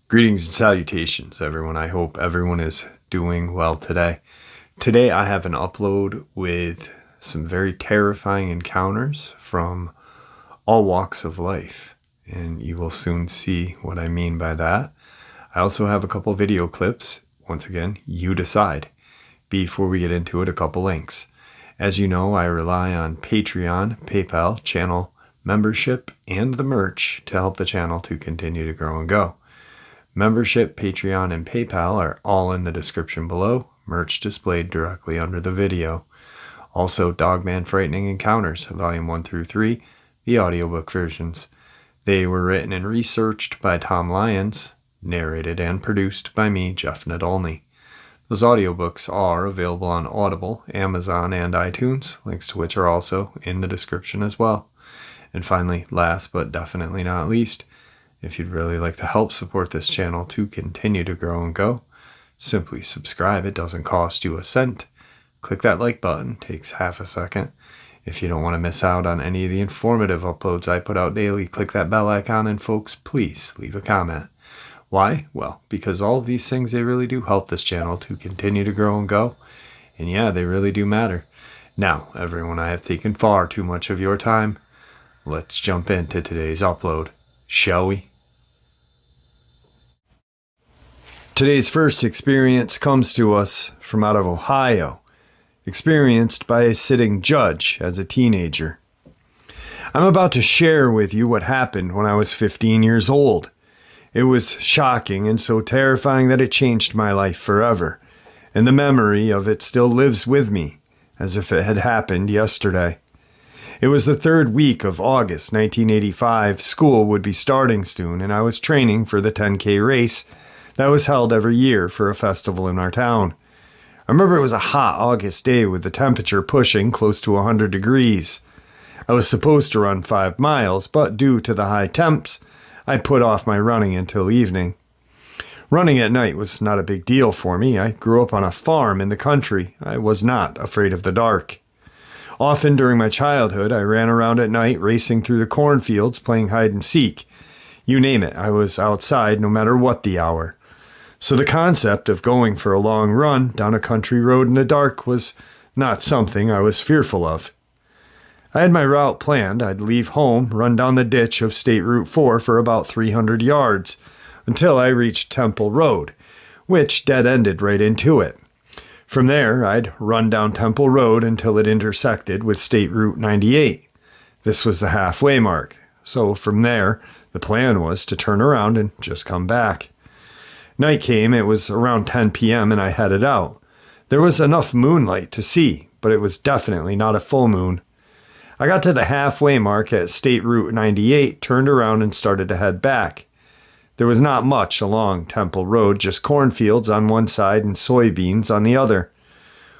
Greetings and salutations, everyone. I hope everyone is doing well today. Today I have an upload with some very terrifying encounters from all walks of life, and you will soon see what I mean by that. I also have a couple video clips. Once again, you decide. Before we get into it, a couple links. As you know, I rely on Patreon, PayPal, channel membership, and the merch to help the channel to continue to grow and go. Membership, Patreon, and PayPal are all in the description below, merch displayed directly under the video. Also, Dogman Frightening Encounters, Volume 1 through 3, the audiobook versions. They were written and researched by Tom Lyons, narrated and produced by me, Jeff Nadolny. Those audiobooks are available on Audible, Amazon, and iTunes, links to which are also in the description as well. And finally, last but definitely not least, if you'd really like to help support this channel to continue to grow and go, simply subscribe. It doesn't cost you a cent. Click that like button, takes half a second. If you don't want to miss out on any of the informative uploads I put out daily, click that bell icon, and folks, please leave a comment. Why? Well, because all of these things, they really do help this channel to continue to grow and go. And yeah, they really do matter. Now, everyone, I have taken far too much of your time. Let's jump into today's upload, shall we? Today's first experience comes to us from out of Ohio, experienced by a sitting judge as a teenager. I'm about to share with you what happened when I was 15 years old. It was shocking and so terrifying that it changed my life forever, and the memory of it still lives with me, as if it had happened yesterday. It was the third week of August 1985. School would be starting soon, and I was training for the 10K race that was held every year for a festival in our town. I remember it was a hot August day with the temperature pushing close to 100 degrees. I was supposed to run 5 miles, but due to the high temps, I put off my running until evening. Running at night was not a big deal for me. I grew up on a farm in the country. I was not afraid of the dark. Often during my childhood, I ran around at night racing through the cornfields playing hide and seek. You name it, I was outside no matter what the hour. So the concept of going for a long run down a country road in the dark was not something I was fearful of. I had my route planned. I'd leave home, run down the ditch of State Route 4 for about 300 yards until I reached Temple Road, which dead-ended right into it. From there, I'd run down Temple Road until it intersected with State Route 98. This was the halfway mark. So from there, the plan was to turn around and just come back. Night came, it was around 10 p.m. and I headed out. There was enough moonlight to see, but it was definitely not a full moon. I got to the halfway mark at State Route 98, turned around and started to head back. There was not much along Temple Road, just cornfields on one side and soybeans on the other,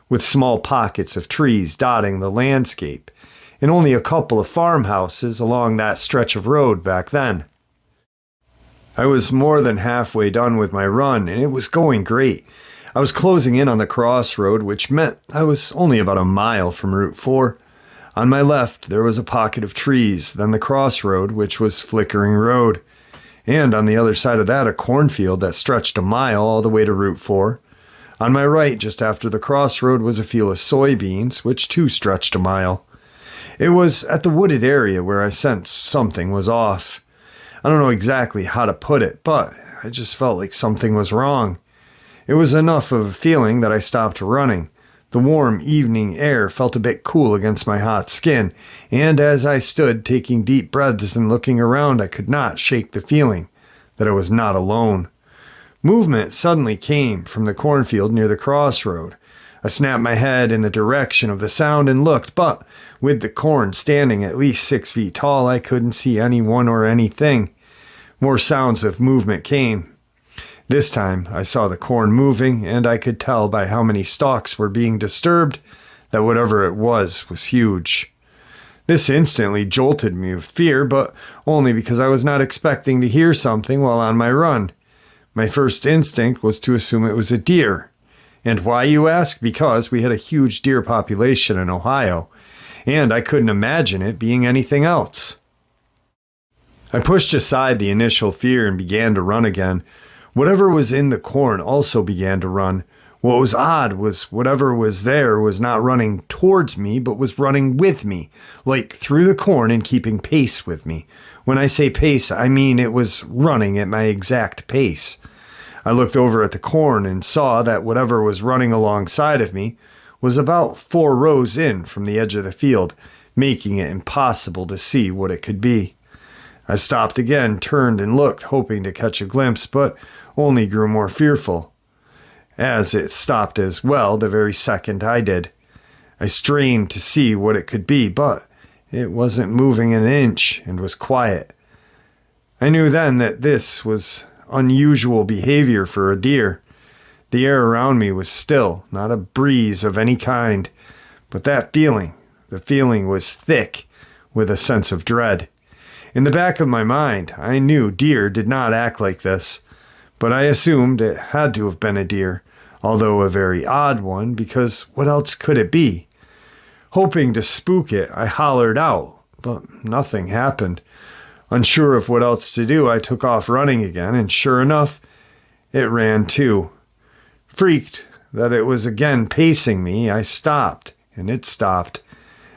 with small pockets of trees dotting the landscape, and only a couple of farmhouses along that stretch of road back then. I was more than halfway done with my run, and it was going great. I was closing in on the crossroad, which meant I was only about a mile from Route 4. On my left, there was a pocket of trees, then the crossroad, which was flickering road. And on the other side of that, a cornfield that stretched a mile all the way to Route 4. On my right, just after the crossroad, was a field of soybeans, which too stretched a mile. It was at the wooded area where I sensed something was off. I don't know exactly how to put it, but I just felt like something was wrong. It was enough of a feeling that I stopped running. The warm evening air felt a bit cool against my hot skin, and as I stood taking deep breaths and looking around, I could not shake the feeling that I was not alone. Movement suddenly came from the cornfield near the crossroad. I snapped my head in the direction of the sound and looked, but with the corn standing at least 6 feet tall, I couldn't see anyone or anything. More sounds of movement came. This time, I saw the corn moving, and I could tell by how many stalks were being disturbed that whatever it was huge. This instantly jolted me with fear, but only because I was not expecting to hear something while on my run. My first instinct was to assume it was a deer. And why, you ask? Because we had a huge deer population in Ohio, and I couldn't imagine it being anything else. I pushed aside the initial fear and began to run again. Whatever was in the corn also began to run. What was odd was whatever was there was not running towards me, but was running with me, like through the corn and keeping pace with me. When I say pace, I mean it was running at my exact pace. I looked over at the corn and saw that whatever was running alongside of me was about 4 rows in from the edge of the field, making it impossible to see what it could be. I stopped again, turned and looked, hoping to catch a glimpse, but only grew more fearful, as it stopped as well the very second I did. I strained to see what it could be, but it wasn't moving an inch and was quiet. I knew then that this was unusual behavior for a deer. The air around me was still, not a breeze of any kind, but that feeling, the feeling was thick with a sense of dread. In the back of my mind, I knew deer did not act like this, but I assumed it had to have been a deer, although a very odd one, because what else could it be? Hoping to spook it, I hollered out, but nothing happened. Unsure of what else to do, I took off running again, and sure enough, it ran too. Freaked that it was again pacing me, I stopped, and it stopped.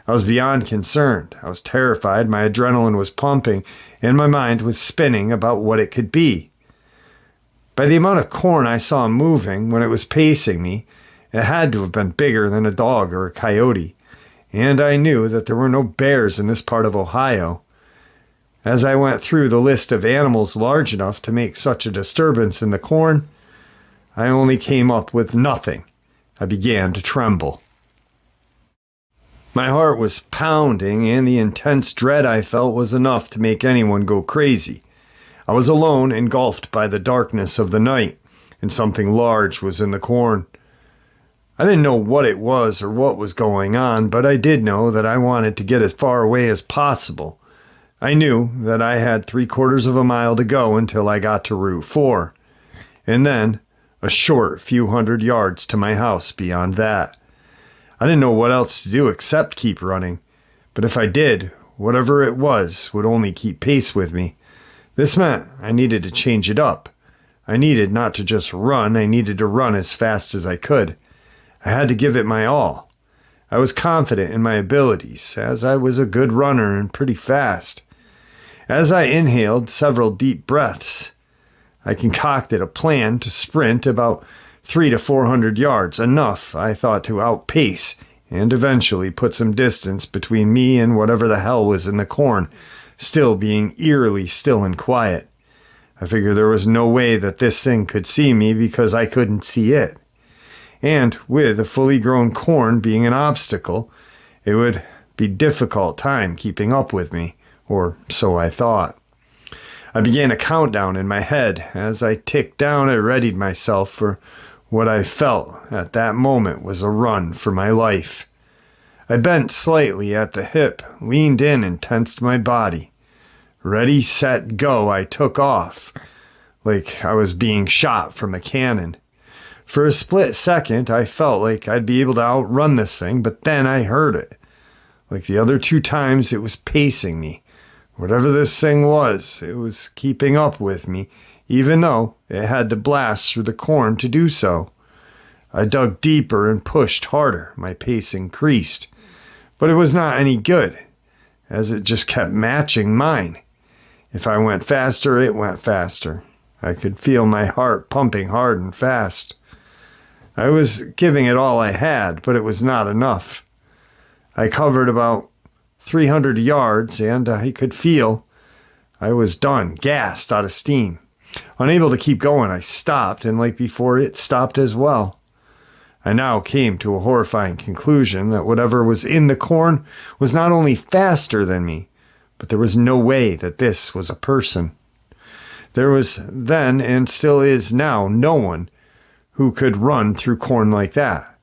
I was beyond concerned. I was terrified, my adrenaline was pumping, and my mind was spinning about what it could be. By the amount of corn I saw moving when it was pacing me, it had to have been bigger than a dog or a coyote, and I knew that there were no bears in this part of Ohio. As I went through the list of animals large enough to make such a disturbance in the corn, I only came up with nothing. I began to tremble. My heart was pounding, and the intense dread I felt was enough to make anyone go crazy. I was alone, engulfed by the darkness of the night, and something large was in the corn. I didn't know what it was or what was going on, but I did know that I wanted to get as far away as possible. I knew that I had 3/4 of a mile to go until I got to Route 4, and then a short few hundred yards to my house beyond that. I didn't know what else to do except keep running, but if I did, whatever it was would only keep pace with me. This meant I needed to change it up. I needed not to just run, I needed to run as fast as I could. I had to give it my all. I was confident in my abilities, as I was a good runner and pretty fast. As I inhaled several deep breaths, I concocted a plan to sprint about 300 to 400 yards, enough, I thought, to outpace and eventually put some distance between me and whatever the hell was in the corn, still being eerily still and quiet. I figured there was no way that this thing could see me because I couldn't see it. And with a fully grown corn being an obstacle, it would be a difficult time keeping up with me, or so I thought. I began a countdown in my head. As I ticked down, I readied myself for what I felt at that moment was a run for my life. I bent slightly at the hip, leaned in and tensed my body. Ready, set, go, I took off, like I was being shot from a cannon. For a split second, I felt like I'd be able to outrun this thing, but then I heard it. Like the other 2 times, it was pacing me. Whatever this thing was, it was keeping up with me, even though it had to blast through the corn to do so. I dug deeper and pushed harder. My pace increased, but it was not any good, as it just kept matching mine. If I went faster, it went faster. I could feel my heart pumping hard and fast. I was giving it all I had, but it was not enough. I covered about 300 yards, and I could feel I was done, gassed, out of steam. Unable to keep going, I stopped, and like before, it stopped as well. I now came to a horrifying conclusion that whatever was in the corn was not only faster than me, but there was no way that this was a person. There was then, and still is now, no one who could run through corn like that.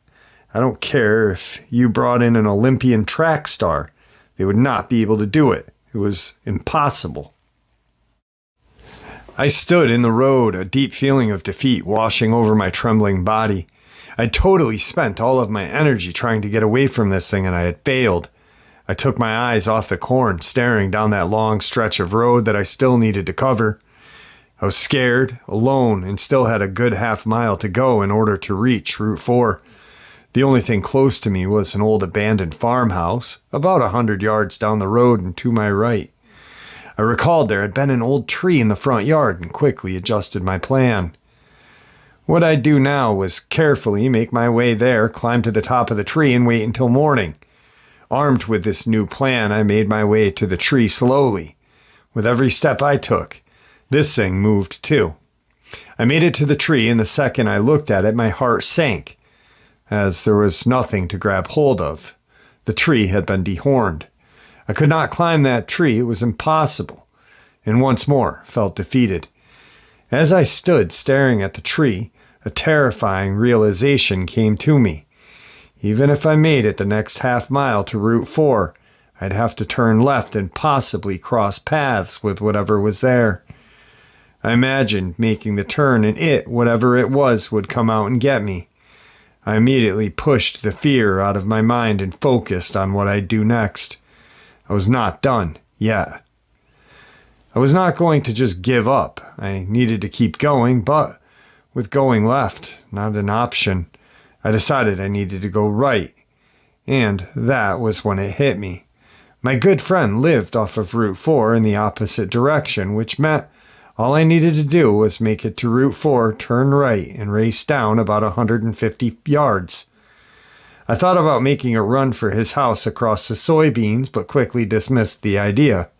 I don't care if you brought in an Olympian track star. They would not be able to do it. It was impossible. I stood in the road, a deep feeling of defeat washing over my trembling body. I'd totally spent all of my energy trying to get away from this thing, and I had failed. I took my eyes off the corn, staring down that long stretch of road that I still needed to cover. I was scared, alone, and still had a good half-mile to go in order to reach Route 4. The only thing close to me was an old abandoned farmhouse, about 100 yards down the road and to my right. I recalled there had been an old tree in the front yard and quickly adjusted my plan. What I'd do now was carefully make my way there, climb to the top of the tree, and wait until morning. Armed with this new plan, I made my way to the tree slowly. With every step I took, this thing moved too. I made it to the tree, and the second I looked at it, my heart sank, as there was nothing to grab hold of. The tree had been dehorned. I could not climb that tree, it was impossible, and once more felt defeated. As I stood staring at the tree, a terrifying realization came to me. Even if I made it the next half-mile to Route 4, I'd have to turn left and possibly cross paths with whatever was there. I imagined making the turn and whatever it was, would come out and get me. I immediately pushed the fear out of my mind and focused on what I'd do next. I was not done yet. I was not going to just give up. I needed to keep going, but with going left not an option, I decided I needed to go right, and that was when it hit me. My good friend lived off of Route 4 in the opposite direction, which meant all I needed to do was make it to Route 4, turn right, and race down about 150 yards. I thought about making a run for his house across the soybeans, but quickly dismissed the idea,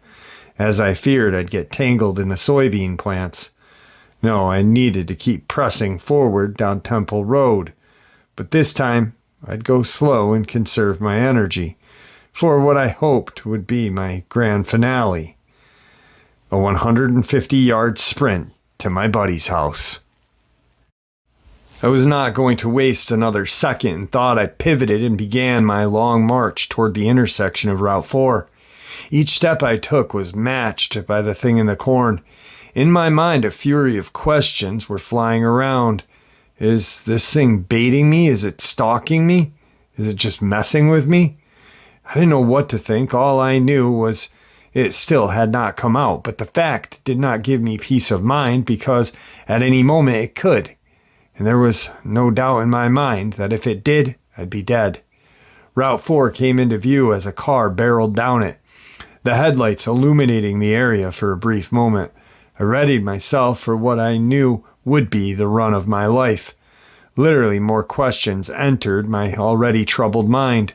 as I feared I'd get tangled in the soybean plants. No, I needed to keep pressing forward down Temple Road. But this time, I'd go slow and conserve my energy for what I hoped would be my grand finale. A 150-yard sprint to my buddy's house. I was not going to waste another second and thought I pivoted and began my long march toward the intersection of Route 4. Each step I took was matched by the thing in the corn. In my mind, a fury of questions were flying around. Is this thing baiting me? Is it stalking me? Is it just messing with me? I didn't know what to think. All I knew was it still had not come out, but the fact did not give me peace of mind because at any moment it could. And there was no doubt in my mind that if it did, I'd be dead. Route 4 came into view as a car barreled down it, the headlights illuminating the area for a brief moment. I readied myself for what I knew would be the run of my life. Literally, more questions entered my already troubled mind.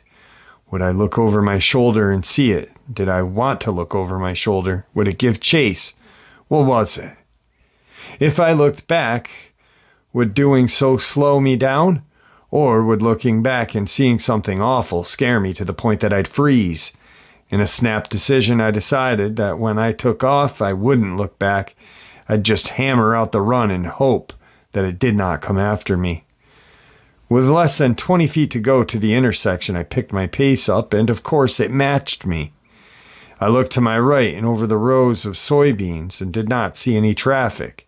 Would I look over my shoulder and see it? Did I want to look over my shoulder? Would it give chase? What was it? If I looked back, would doing so slow me down? Or would looking back and seeing something awful scare me to the point that I'd freeze? In a snap decision, I decided that when I took off, I wouldn't look back. I'd just hammer out the run and hope that it did not come after me. With less than 20 feet to go to the intersection, I picked my pace up, and of course it matched me. I looked to my right and over the rows of soybeans and did not see any traffic.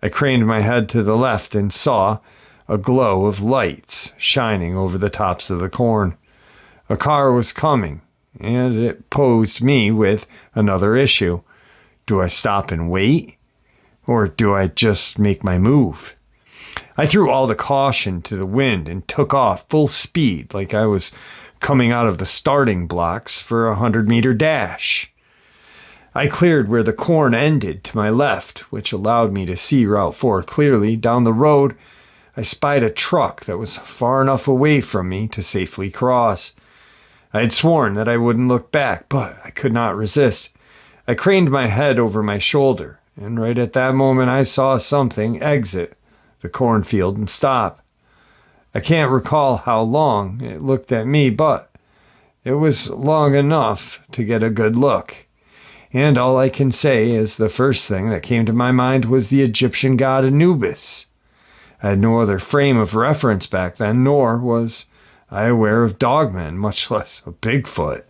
I craned my head to the left and saw a glow of lights shining over the tops of the corn. A car was coming, and it posed me with another issue. Do I stop and wait? Or do I just make my move? I threw all the caution to the wind and took off full speed like I was coming out of the starting blocks for a 100-meter dash. I cleared where the corn ended to my left, which allowed me to see Route 4 clearly. Down the road, I spied a truck that was far enough away from me to safely cross. I had sworn that I wouldn't look back, but I could not resist. I craned my head over my shoulder, and right at that moment I saw something exit the cornfield and stop. I can't recall how long it looked at me, but it was long enough to get a good look. And all I can say is the first thing that came to my mind was the Egyptian god Anubis. I had no other frame of reference back then, nor was I aware of Dogman, much less a Bigfoot.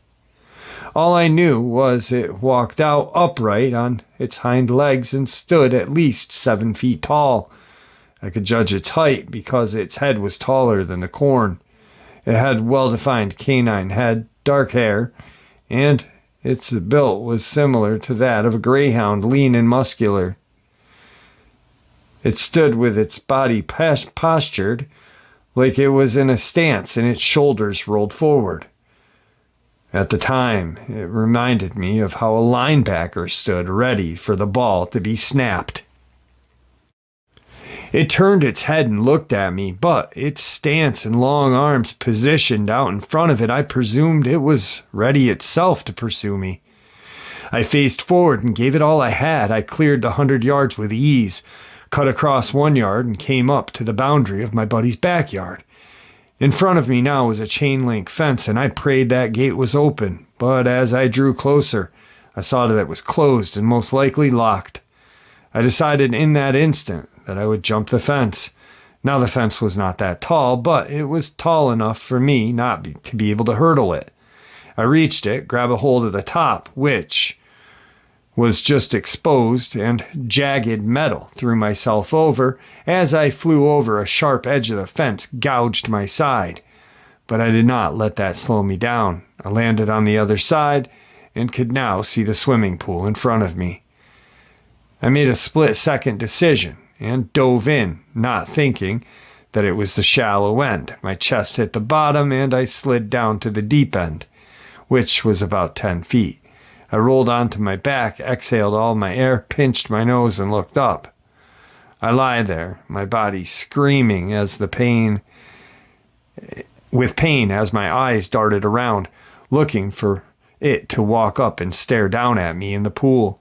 All I knew was it walked out upright on its hind legs and stood at least 7 feet tall. I could judge its height because its head was taller than the corn. It had well-defined canine head, dark hair, and its build was similar to that of a greyhound, lean and muscular. It stood with its body postured like it was in a stance and its shoulders rolled forward. At the time, it reminded me of how a linebacker stood ready for the ball to be snapped. It turned its head and looked at me, but its stance and long arms positioned out in front of it, I presumed it was ready itself to pursue me. I faced forward and gave it all I had. I cleared the 100 yards with ease, cut across 1 yard, and came up to the boundary of my buddy's backyard. In front of me now was a chain-link fence, and I prayed that gate was open. But as I drew closer, I saw that it was closed and most likely locked. I decided in that instant that I would jump the fence. Now the fence was not that tall, but it was tall enough for me not to be able to hurdle it. I reached it, grabbed a hold of the top, which was just exposed and jagged metal, threw myself over. As I flew over, a sharp edge of the fence gouged my side. But I did not let that slow me down. I landed on the other side and could now see the swimming pool in front of me. I made a split-second decision and dove in, not thinking that it was the shallow end. My chest hit the bottom and I slid down to the deep end, which was about 10 feet. I rolled onto my back, exhaled all my air, pinched my nose, and looked up. I lie there, my body screaming with pain as my eyes darted around, looking for it to walk up and stare down at me in the pool.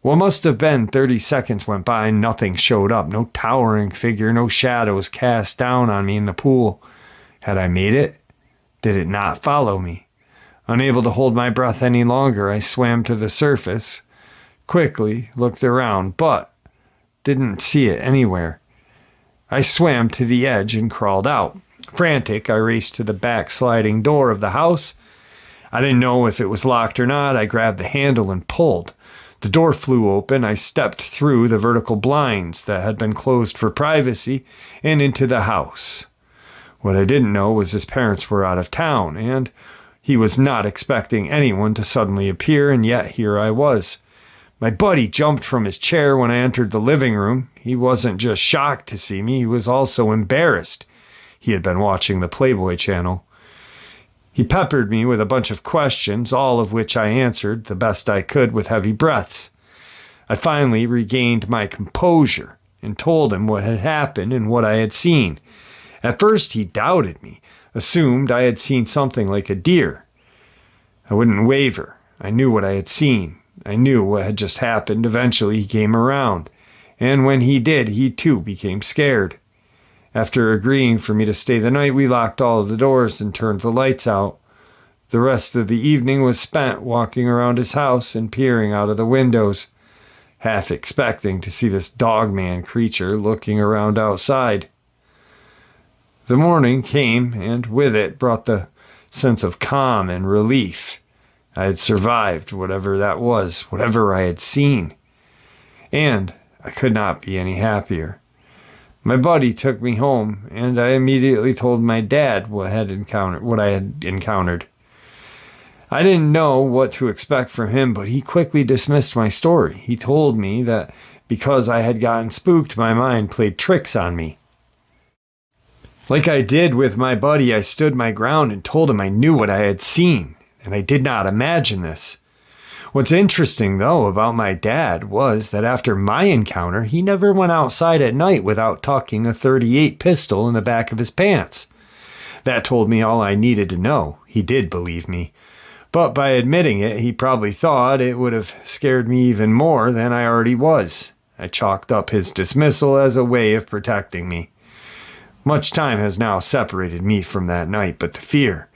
What must have been 30 seconds went by and nothing showed up. No towering figure, no shadows cast down on me in the pool. Had I made it? Did it not follow me? Unable to hold my breath any longer, I swam to the surface, quickly looked around, but didn't see it anywhere. I swam to the edge and crawled out. Frantic, I raced to the back sliding door of the house. I didn't know if it was locked or not. I grabbed the handle and pulled. The door flew open. I stepped through the vertical blinds that had been closed for privacy and into the house. What I didn't know was his parents were out of town, and he was not expecting anyone to suddenly appear, and yet here I was. My buddy jumped from his chair when I entered the living room. He wasn't just shocked to see me, he was also embarrassed. He had been watching the Playboy channel. He peppered me with a bunch of questions, all of which I answered the best I could with heavy breaths. I finally regained my composure and told him what had happened and what I had seen. At first he doubted me, assumed I had seen something like a deer. I wouldn't waver. I knew what I had seen. I knew what had just happened. Eventually he came around, and when he did, he too became scared. After agreeing for me to stay the night, we locked all of the doors and turned the lights out. The rest of the evening was spent walking around his house and peering out of the windows, half expecting to see this Dogman creature looking around outside. The morning came, and with it brought the sense of calm and relief. I had survived whatever that was, whatever I had seen, and I could not be any happier. My buddy took me home, and I immediately told my dad what I had encountered. I didn't know what to expect from him, but he quickly dismissed my story. He told me that because I had gotten spooked, my mind played tricks on me. Like I did with my buddy, I stood my ground and told him I knew what I had seen, and I did not imagine this. What's interesting, though, about my dad was that after my encounter, he never went outside at night without tucking a .38 pistol in the back of his pants. That told me all I needed to know. He did believe me. But by admitting it, he probably thought it would have scared me even more than I already was. I chalked up his dismissal as a way of protecting me. Much time has now separated me from that night, but the fear,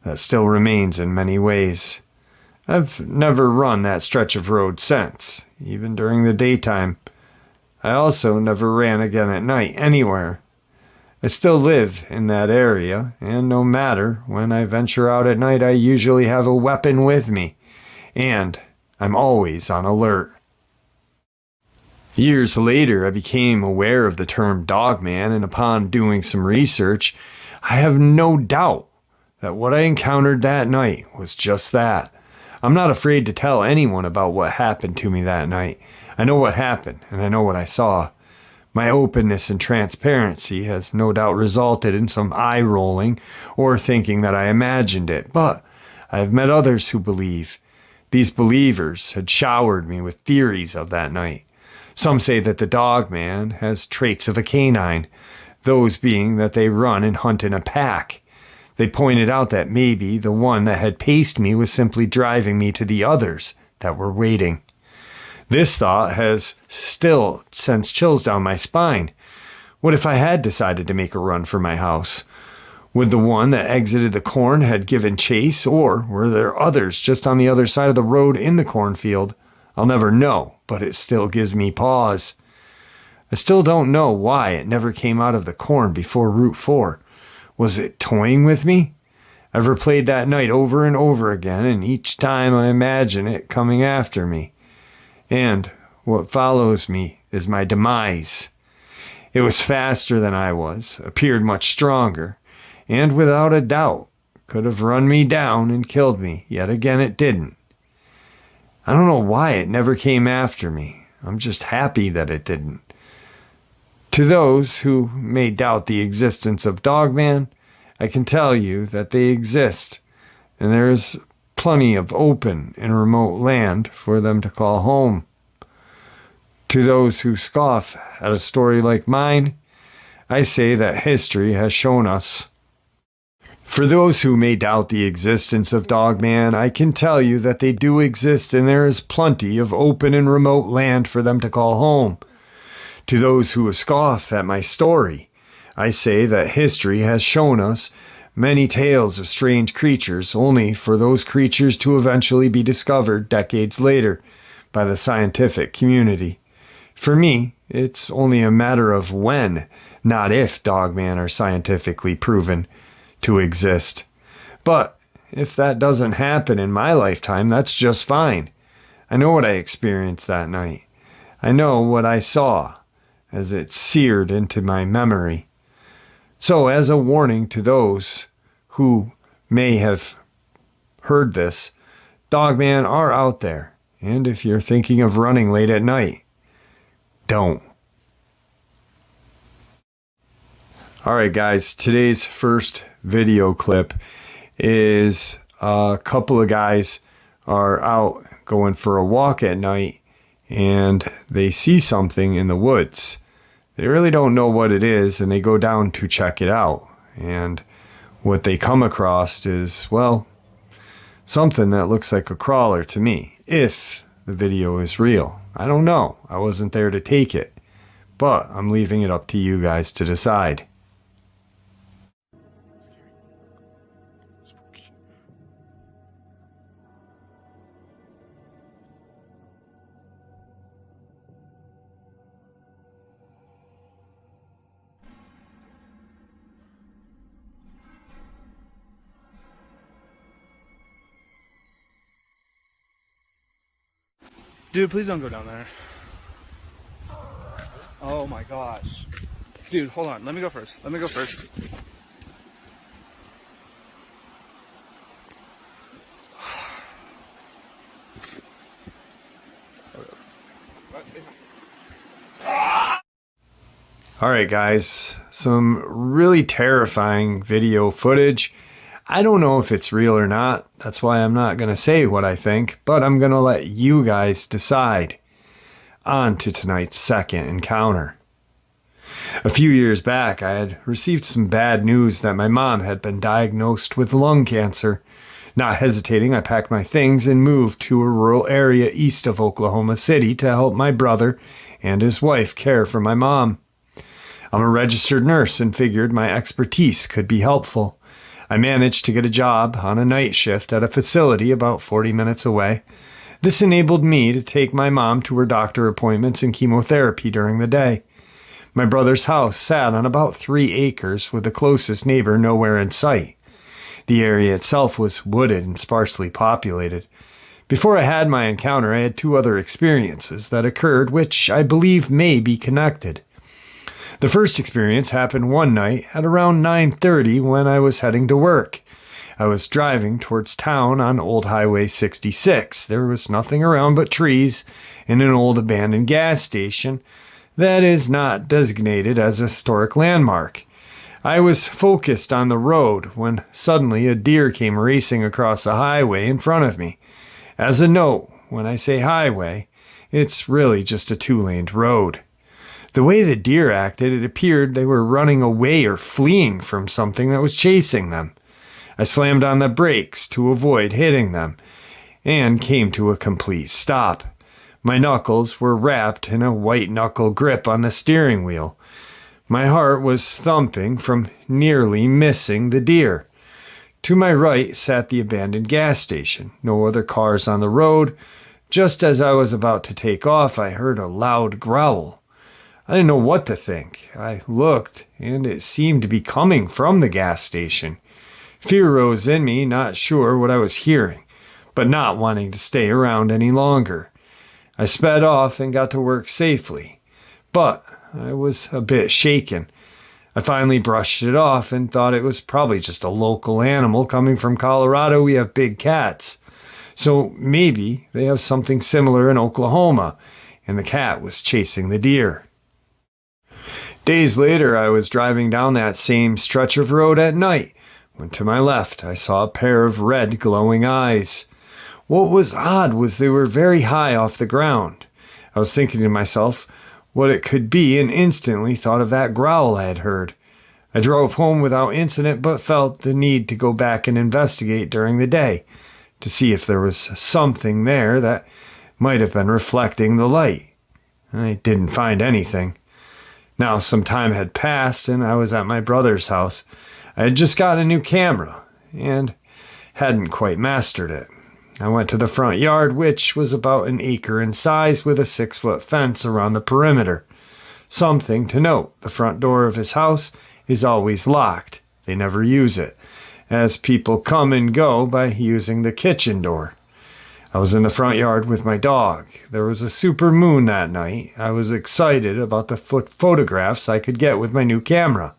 that still remains in many ways. I've never run that stretch of road since, even during the daytime. I also never ran again at night anywhere. I still live in that area, and no matter when I venture out at night, I usually have a weapon with me, and I'm always on alert. Years later, I became aware of the term Dogman, and upon doing some research, I have no doubt that what I encountered that night was just that, I'm not afraid to tell anyone about what happened to me that night. I know what happened, and I know what I saw. My openness and transparency has no doubt resulted in some eye-rolling or thinking that I imagined it, but I have met others who believe. These believers had showered me with theories of that night. Some say that the Dogman has traits of a canine, those being that they run and hunt in a pack. They pointed out that maybe the one that had paced me was simply driving me to the others that were waiting. This thought has still sent chills down my spine. What if I had decided to make a run for my house? Would the one that exited the corn had given chase, or were there others just on the other side of the road in the cornfield? I'll never know, but it still gives me pause. I still don't know why it never came out of the corn before Route 4. Was it toying with me? I've replayed that night over and over again, and each time I imagine it coming after me. And what follows me is my demise. It was faster than I was, appeared much stronger, and without a doubt could have run me down and killed me, yet again it didn't. I don't know why it never came after me. I'm just happy that it didn't. To those who may doubt the existence of Dogman, I can tell you that they exist, and there is plenty of open and remote land for them to call home. To those who scoff at a story like mine, I say that history has shown us. For those who may doubt the existence of Dogman, I can tell you that they do exist, and there is plenty of open and remote land for them to call home. To those who scoff at my story, I say that history has shown us many tales of strange creatures, only for those creatures to eventually be discovered decades later by the scientific community. For me, it's only a matter of when, not if, Dogman are scientifically proven to exist. But if that doesn't happen in my lifetime, that's just fine. I know what I experienced that night. I know what I saw as it seared into my memory. So, as a warning to those who may have heard this, Dogman are out there. And if you're thinking of running late at night, don't. Alright guys, today's first video clip is a couple of guys are out going for a walk at night and they see something in the woods. They really don't know what it is and they go down to check it out. And what they come across is, well, something that looks like a crawler to me, if the video is real. I don't know. I wasn't there to take it, but I'm leaving it up to you guys to decide. Dude, please don't go down there. Oh my gosh. Dude, hold on. Let me go first. Alright guys, some really terrifying video footage. I don't know if it's real or not. That's why I'm not going to say what I think, but I'm going to let you guys decide. On to tonight's second encounter. A few years back, I had received some bad news that my mom had been diagnosed with lung cancer. Not hesitating, I packed my things and moved to a rural area east of Oklahoma City to help my brother and his wife care for my mom. I'm a registered nurse and figured my expertise could be helpful. I managed to get a job on a night shift at a facility about 40 minutes away. This enabled me to take my mom to her doctor appointments and chemotherapy during the day. My brother's house sat on about 3 acres with the closest neighbor nowhere in sight. The area itself was wooded and sparsely populated. Before I had my encounter, I had 2 other experiences that occurred which I believe may be connected. The first experience happened one night at around 9:30 when I was heading to work. I was driving towards town on Old Highway 66. There was nothing around but trees and an old abandoned gas station that is not designated as a historic landmark. I was focused on the road when suddenly a deer came racing across the highway in front of me. As a note, when I say highway, it's really just a two-laned road. The way the deer acted, it appeared they were running away or fleeing from something that was chasing them. I slammed on the brakes to avoid hitting them and came to a complete stop. My knuckles were wrapped in a white-knuckle grip on the steering wheel. My heart was thumping from nearly missing the deer. To my right sat the abandoned gas station. No other cars on the road. Just as I was about to take off, I heard a loud growl. I didn't know what to think. I looked, and it seemed to be coming from the gas station. Fear rose in me, not sure what I was hearing, but not wanting to stay around any longer. I sped off and got to work safely, but I was a bit shaken. I finally brushed it off and thought it was probably just a local animal. Coming from Colorado, we have big cats. So maybe they have something similar in Oklahoma, and the cat was chasing the deer. Days later, I was driving down that same stretch of road at night, when to my left I saw a pair of red glowing eyes. What was odd was they were very high off the ground. I was thinking to myself what it could be and instantly thought of that growl I had heard. I drove home without incident but felt the need to go back and investigate during the day to see if there was something there that might have been reflecting the light. I didn't find anything. Now some time had passed and I was at my brother's house. I had just gotten a new camera and hadn't quite mastered it. I went to the front yard, which was about an acre in size with a 6-foot fence around the perimeter. Something to note, the front door of his house is always locked. They never use it, as people come and go by using the kitchen door. I was in the front yard with my dog. There was a super moon that night. I was excited about the photographs I could get with my new camera.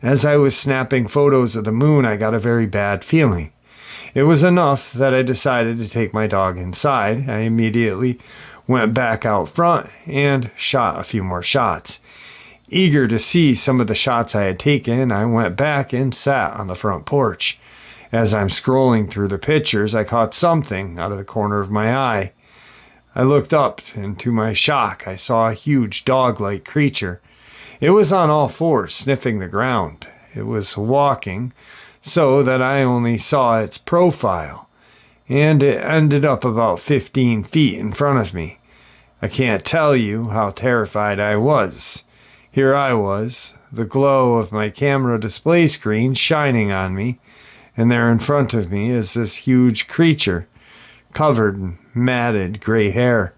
As I was snapping photos of the moon, I got a very bad feeling. It was enough that I decided to take my dog inside. I immediately went back out front and shot a few more shots. Eager to see some of the shots I had taken, I went back and sat on the front porch. As I'm scrolling through the pictures, I caught something out of the corner of my eye. I looked up, and to my shock, I saw a huge dog-like creature. It was on all fours, sniffing the ground. It was walking, so that I only saw its profile, and it ended up about 15 feet in front of me. I can't tell you how terrified I was. Here I was, the glow of my camera display screen shining on me, and there in front of me is this huge creature, covered in matted gray hair.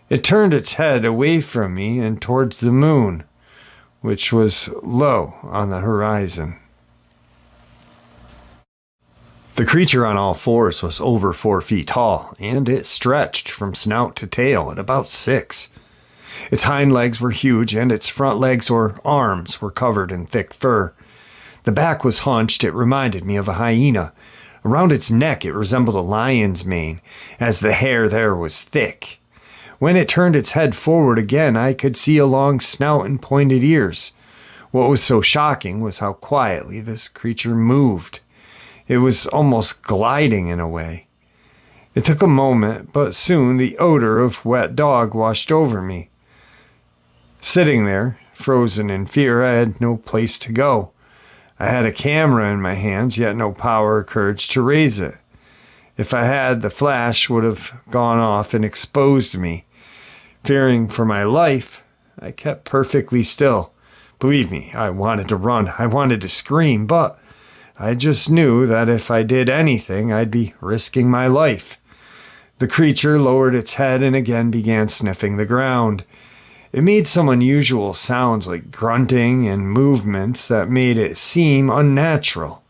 It turned its head away from me and towards the moon, which was low on the horizon. The creature on all fours was over 4 feet tall, and it stretched from snout to tail at about 6. Its hind legs were huge, and its front legs or arms were covered in thick fur. The back was hunched. It reminded me of a hyena. Around its neck it resembled a lion's mane, as the hair there was thick. When it turned its head forward again, I could see a long snout and pointed ears. What was so shocking was how quietly this creature moved. It was almost gliding in a way. It took a moment, but soon the odor of wet dog washed over me. Sitting there, frozen in fear, I had no place to go. I had a camera in my hands, yet no power or courage to raise it. If I had, the flash would have gone off and exposed me. Fearing for my life, I kept perfectly still. Believe me, I wanted to run. I wanted to scream, but I just knew that if I did anything, I'd be risking my life. The creature lowered its head and again began sniffing the ground. It made some unusual sounds like grunting and movements that made it seem unnatural.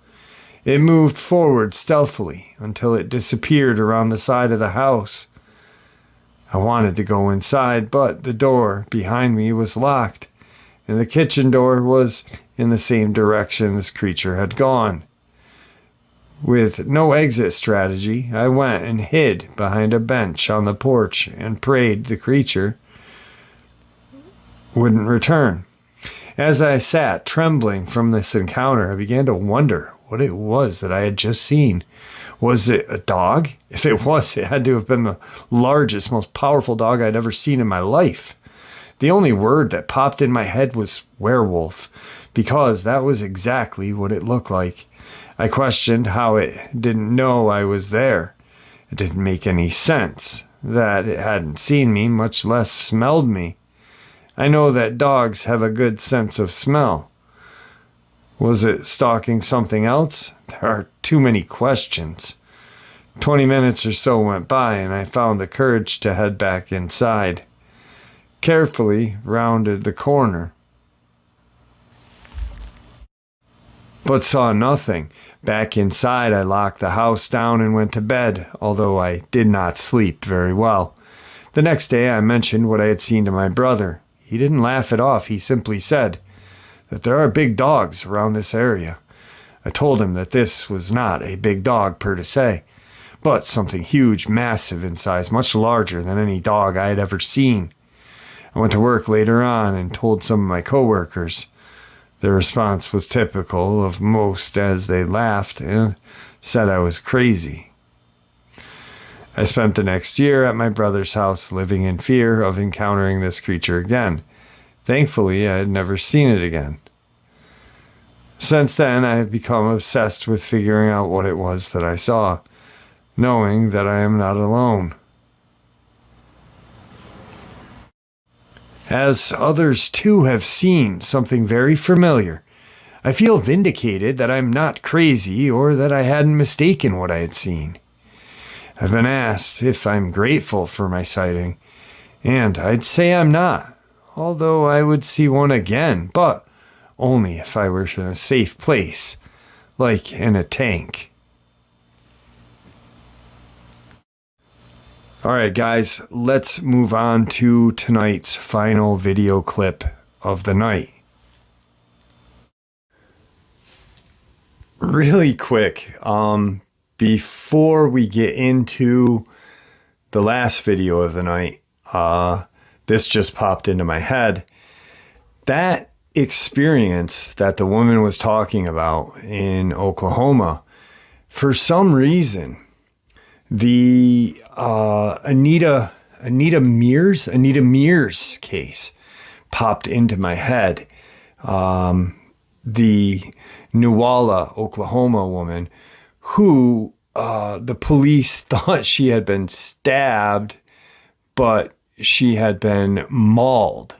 It moved forward stealthily until it disappeared around the side of the house. I wanted to go inside, but the door behind me was locked, and the kitchen door was in the same direction this creature had gone. With no exit strategy, I went and hid behind a bench on the porch and prayed the creature wouldn't return. As I sat trembling from this encounter, I began to wonder what it was that I had just seen. Was it a dog? If it was, it had to have been the largest, most powerful dog I'd ever seen in my life. The only word that popped in my head was werewolf, because that was exactly what it looked like. I questioned how it didn't know I was there. It didn't make any sense that it hadn't seen me, much less smelled me. I know that dogs have a good sense of smell. Was it stalking something else? There are too many questions. 20 minutes or so went by, and I found the courage to head back inside. Carefully rounded the corner, but saw nothing. Back inside, I locked the house down and went to bed, although I did not sleep very well. The next day, I mentioned what I had seen to my brother. He didn't laugh it off. He simply said that there are big dogs around this area. I told him that this was not a big dog per se, but something huge, massive in size, much larger than any dog I had ever seen. I went to work later on and told some of my coworkers. Their response was typical of most, as they laughed and said I was crazy. I spent the next year at my brother's house living in fear of encountering this creature again. Thankfully, I had never seen it again. Since then, I have become obsessed with figuring out what it was that I saw, knowing that I am not alone. As others too have seen something very familiar, I feel vindicated that I'm not crazy or that I hadn't mistaken what I had seen. I've been asked if I'm grateful for my sighting, and I'd say I'm not, although I would see one again, but only if I were in a safe place, like in a tank. All right, guys, let's move on to tonight's final video clip of the night. Really quick, before we get into the last video of the night, this just popped into my head. That experience that the woman was talking about in Oklahoma, for some reason, the Anita Mears case popped into my head. The Newalla, Oklahoma woman who the police thought she had been stabbed, but she had been mauled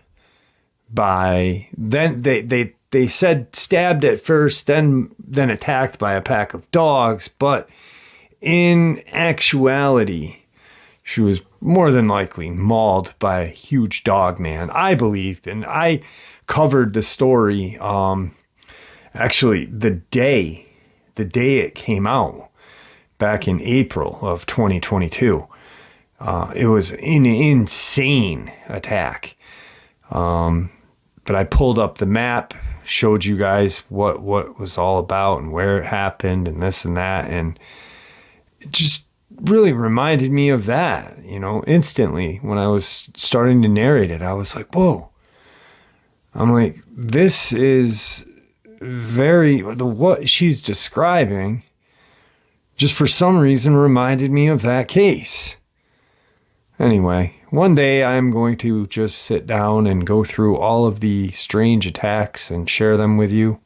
by, then they said stabbed at first, then attacked by a pack of dogs, but in actuality, she was more than likely mauled by a huge dog man, I believed. And I covered the story, actually the day it came out back in April of 2022. It was an insane attack. But I pulled up the map, showed you guys what it was all about and where it happened and this and that. And it just really reminded me of that, instantly when I was starting to narrate it. I was like, whoa. I'm like, this is what she's describing just for some reason reminded me of that case. Anyway, one day I'm going to just sit down and go through all of the strange attacks and share them with you.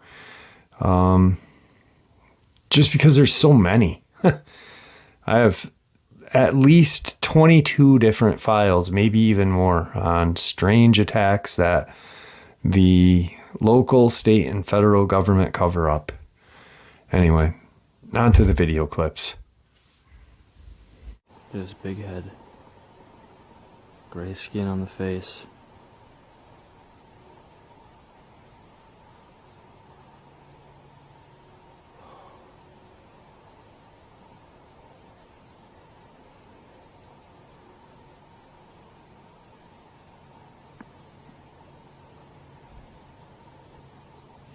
Just because there's so many. I have at least 22 different files, maybe even more, on strange attacks that the local, state, and federal government cover up. Anyway, on to the video clips. Look at his big head. Gray skin on the face.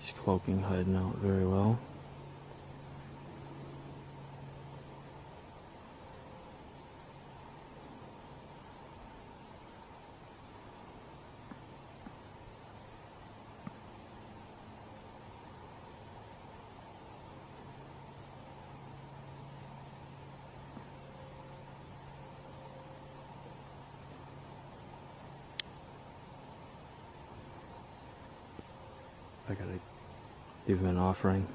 His cloaking hiding out very well. I gotta give him an offering.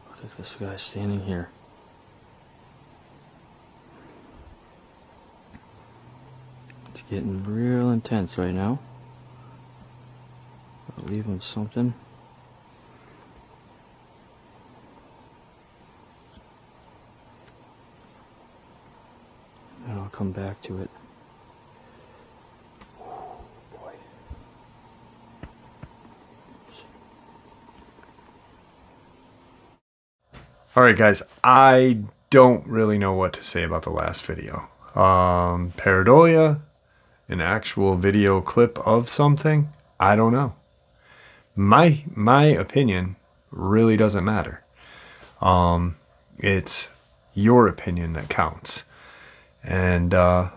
Look at this guy standing here. It's getting real intense right now. I'll leave him something. And I'll come back to it. Boy. Alright guys, I don't really know what to say about the last video. Pareidolia, an actual video clip of something, I don't know. My opinion really doesn't matter. It's your opinion that counts. And I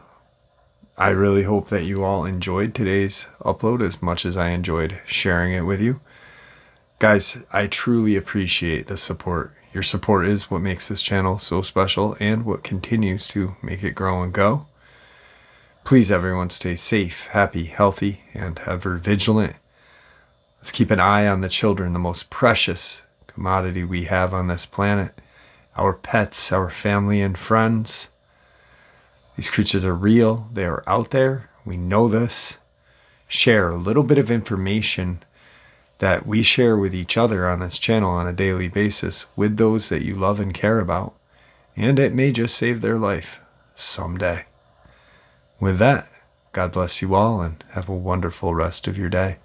really hope that you all enjoyed today's upload as much as I enjoyed sharing it with you. Guys, I truly appreciate the support. Your support is what makes this channel so special and what continues to make it grow and go. Please everyone stay safe, happy, healthy, and ever vigilant. Let's keep an eye on the children, the most precious commodity we have on this planet. Our pets, our family and friends. These creatures are real. They are out there. We know this. Share a little bit of information that we share with each other on this channel on a daily basis with those that you love and care about. And it may just save their life someday. With that, God bless you all and have a wonderful rest of your day.